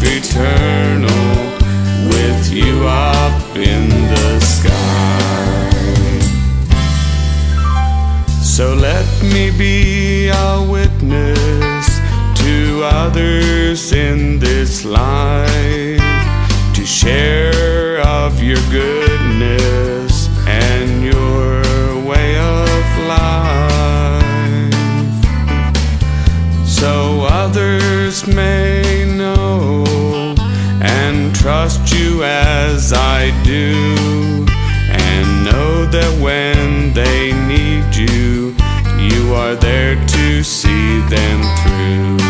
eternal with you up in the sky. So let me be a witness to others in this life, to share of your goodness and your way of life, so others may know and trust you as I do, and know that when they need you, you are there to see them through.